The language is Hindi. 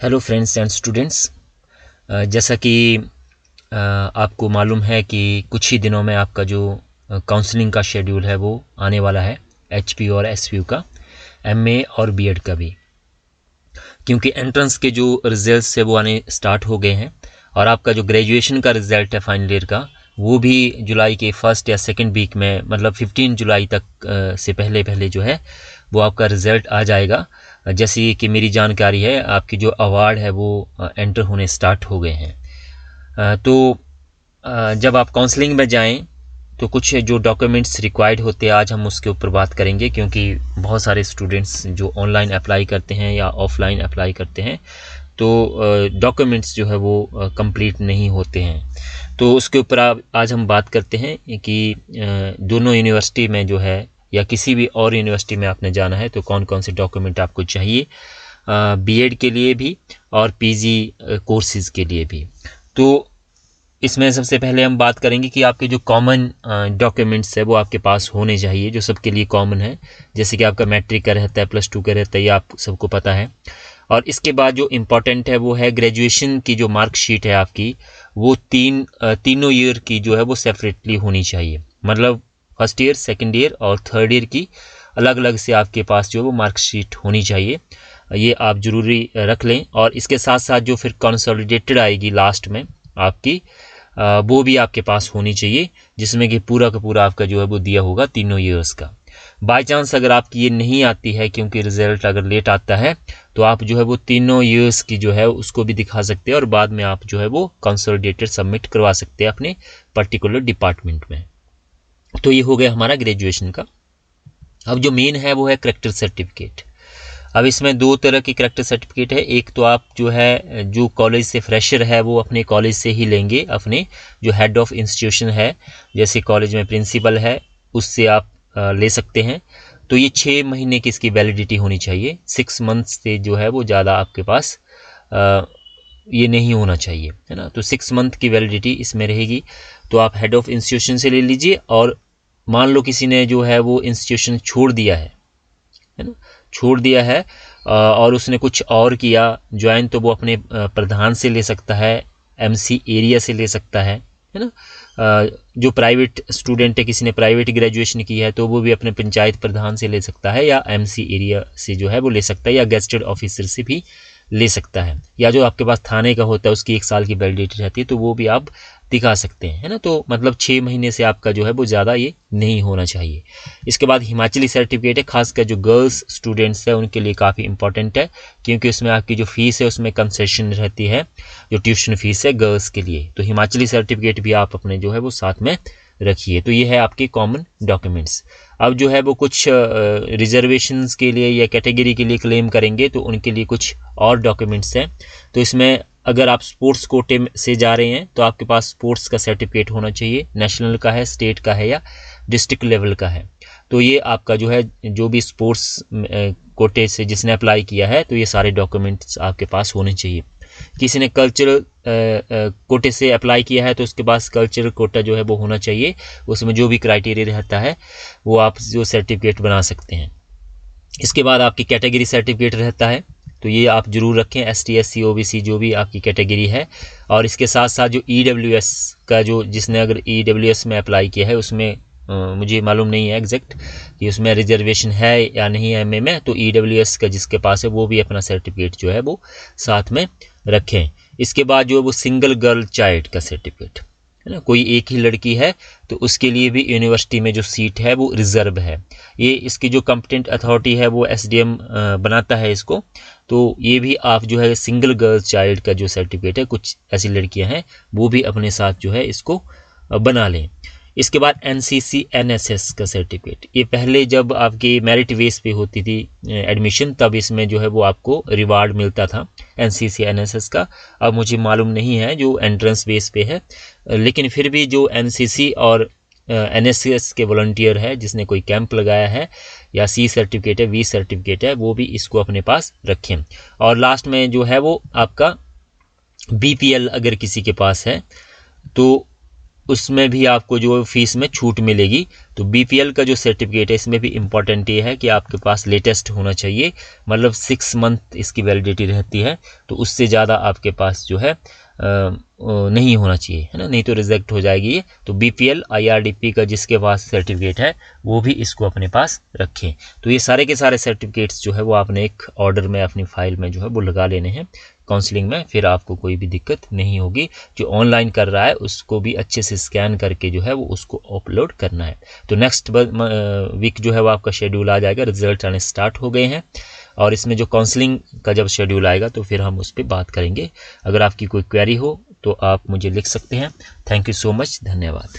Hello friends and students. जैसा कि आपको मालूम है कि कुछ ही दिनों में आपका जो काउंसलिंग का शेड्यूल है वो आने वाला है, एचपी और एसपीयू का, एमए और बीएड का भी, क्योंकि एंट्रेंस के जो रिजल्ट्स है वो आने स्टार्ट हो गए हैं और आपका जो ग्रेजुएशन का रिजल्ट है फाइनल ईयर का वो भी जुलाई के फर्स्ट या सेकेंड वीक में, मतलब 15 जुलाई तक से पहले पहले जो है वो आपका रिज़ल्ट आ जाएगा। जैसे कि मेरी जानकारी है, आपकी जो अवार्ड है वो एंटर होने स्टार्ट हो गए हैं। तो जब आप काउंसलिंग में जाएं तो कुछ जो डॉक्यूमेंट्स रिक्वायर्ड होते हैं आज हम उसके ऊपर बात करेंगे, क्योंकि बहुत सारे स्टूडेंट्स जो ऑनलाइन अप्लाई करते हैं या ऑफलाइन अप्लाई करते हैं तो डॉक्यूमेंट्स जो है वो कंप्लीट नहीं होते हैं। तो उसके ऊपर आज हम बात करते हैं कि दोनों यूनिवर्सिटी में जो है या किसी भी और यूनिवर्सिटी में आपने जाना है तो कौन कौन से डॉक्यूमेंट आपको चाहिए, बीएड के लिए भी और पीजी कोर्सेज़ के लिए भी। तो इसमें सबसे पहले हम बात करेंगे कि आपके जो कॉमन डॉक्यूमेंट्स है वो आपके पास होने चाहिए, जो सबके लिए कॉमन है। जैसे कि आपका मैट्रिक का रहता है, +2 का रहता है, ये आप सबको पता है। और इसके बाद जो इम्पोर्टेंट है वो है ग्रेजुएशन की जो मार्कशीट है आपकी, वो तीनों ईयर की जो है वो सेपरेटली होनी चाहिए। मतलब फर्स्ट ईयर, सेकंड ईयर और थर्ड ईयर की अलग अलग से आपके पास जो है वो मार्कशीट होनी चाहिए। ये आप ज़रूरी रख लें। और इसके साथ साथ जो फिर कंसोलिडेटेड आएगी लास्ट में आपकी, वो भी आपके पास होनी चाहिए, जिसमें कि पूरा का पूरा आपका जो है वो दिया होगा तीनों ईयर्स का। बाय चांस अगर आपकी ये नहीं आती है, क्योंकि रिजल्ट अगर लेट आता है, तो आप जो है वो तीनों ईयर्स की जो है उसको भी दिखा सकते हैं और बाद में आप जो है वो कंसोलिडेटेड सबमिट करवा सकते हैं अपने पर्टिकुलर डिपार्टमेंट में। तो ये हो गया हमारा ग्रेजुएशन का। अब जो मेन है वो है करैक्टर सर्टिफिकेट। अब इसमें दो तरह की करैक्टर सर्टिफिकेट है। एक तो आप जो है जो कॉलेज से फ्रेशर है वो अपने कॉलेज से ही लेंगे, अपने जो हेड ऑफ इंस्टीट्यूशन है, जैसे कॉलेज में प्रिंसिपल है, उससे आप ले सकते हैं। तो ये 6 महीने की इसकी वैलिडिटी होनी चाहिए। 6 मंथ्स से जो है वो ज़्यादा आपके पास ये नहीं होना चाहिए, है ना। तो 6 मंथ की वैलिडिटी इसमें रहेगी। तो आप हेड ऑफ इंस्टीट्यूशन से ले लीजिए। और मान लो किसी ने जो है वो इंस्टीट्यूशन छोड़ दिया है ना, छोड़ दिया है और उसने कुछ और किया ज्वाइन, तो वो अपने प्रधान से ले सकता है, एमसी एरिया से ले सकता है ना। जो प्राइवेट स्टूडेंट है, किसी ने प्राइवेट ग्रेजुएशन की है तो वो भी अपने पंचायत प्रधान से ले सकता है, या एमसी एरिया से जो है वो ले सकता है, या गेस्टेड ऑफिसर से भी ले सकता है, या जो आपके पास थाने का होता है उसकी 1 साल की वैलिडिटी रहती है, तो वो भी आप दिखा सकते हैं, है ना। तो मतलब 6 महीने से आपका जो है वो ज़्यादा ये नहीं होना चाहिए। इसके बाद हिमाचली सर्टिफिकेट है, खासकर जो गर्ल्स स्टूडेंट्स है उनके लिए काफ़ी इंपॉर्टेंट है, क्योंकि उसमें आपकी जो फीस है उसमें कंसेशन रहती है, जो ट्यूशन फीस है गर्ल्स के लिए। तो हिमाचली सर्टिफिकेट भी आप अपने जो है वो साथ में रखिए। तो ये है आपके कॉमन डॉक्यूमेंट्स। अब जो है वो कुछ रिजर्वेशंस के लिए या कैटेगरी के लिए क्लेम करेंगे तो उनके लिए कुछ और डॉक्यूमेंट्स हैं। तो इसमें अगर आप स्पोर्ट्स कोटे से जा रहे हैं तो आपके पास स्पोर्ट्स का सर्टिफिकेट होना चाहिए, नेशनल का है, स्टेट का है या डिस्ट्रिक्ट लेवल का है। तो ये आपका जो है जो भी स्पोर्ट्स कोटे से जिसने अप्लाई किया है तो ये सारे डॉक्यूमेंट्स आपके पास होने चाहिए। किसी ने कल्चरल कोटे से अप्लाई किया है तो उसके पास कल्चरल कोटा जो है वो होना चाहिए, उसमें जो भी क्राइटेरिया रहता है वो आप जो सर्टिफिकेट बना सकते हैं। इसके बाद आपकी कैटेगरी सर्टिफिकेट रहता है, तो ये आप जरूर रखें, ST SC OBC जो भी आपकी कैटेगरी है। और इसके साथ साथ जो EWS का, जो जिसने अगर EWS में अप्लाई किया है उसमें मुझे मालूम नहीं है एग्जैक्ट कि उसमें रिजर्वेशन है या नहीं है एमए में, तो EWS का जिसके पास है वो भी अपना सर्टिफिकेट जो है वो साथ में रखें। इसके बाद जो है वो सिंगल गर्ल चाइल्ड का सर्टिफिकेट है ना, कोई एक ही लड़की है तो उसके लिए भी यूनिवर्सिटी में जो सीट है वो रिजर्व है। ये इसकी जो कॉम्पिटेंट अथॉरिटी है वो SDM बनाता है इसको। तो ये भी आप जो है सिंगल गर्ल चाइल्ड का जो सर्टिफिकेट है, कुछ ऐसी लड़कियां हैं वो भी अपने साथ जो है इसको बना लें। इसके बाद NCC NSS का सर्टिफिकेट, ये पहले जब आपकी मेरिट बेस पे होती थी एडमिशन तब इसमें जो है वो आपको रिवार्ड मिलता था NCC NSS का। अब मुझे मालूम नहीं है जो एंट्रेंस बेस पे है, लेकिन फिर भी जो NCC और NSS के वॉलंटियर है जिसने कोई कैंप लगाया है या C सर्टिफिकेट है, V सर्टिफिकेट है, वो भी इसको अपने पास रखें। और लास्ट में जो है वो आपका BPL अगर किसी के पास है तो उसमें भी आपको जो फीस में छूट मिलेगी। तो बीपीएल का जो सर्टिफिकेट है इसमें भी इम्पॉर्टेंट ये है कि आपके पास लेटेस्ट होना चाहिए, मतलब 6 मंथ इसकी वैलिडिटी रहती है, तो उससे ज़्यादा आपके पास जो है नहीं होना चाहिए, है ना, नहीं तो रिजेक्ट हो जाएगी ये। तो बीपीएल आईआरडीपी का जिसके पास सर्टिफिकेट है वो भी इसको अपने पास रखें। तो ये सारे के सारे सर्टिफिकेट्स जो है वो आपने एक ऑर्डर में अपनी फाइल में जो है वो लगा लेने हैं काउंसलिंग में, फिर आपको कोई भी दिक्कत नहीं होगी। जो ऑनलाइन कर रहा है उसको भी अच्छे से स्कैन करके जो है वो उसको अपलोड करना है। तो नेक्स्ट वीक जो है वो आपका शेड्यूल आ जाएगा, रिजल्ट आने स्टार्ट हो गए हैं, और इसमें जो काउंसलिंग का जब शेड्यूल आएगा तो फिर हम उस पर बात करेंगे। अगर आपकी कोई क्वेरी हो तो आप मुझे लिख सकते हैं। थैंक यू सो मच, धन्यवाद।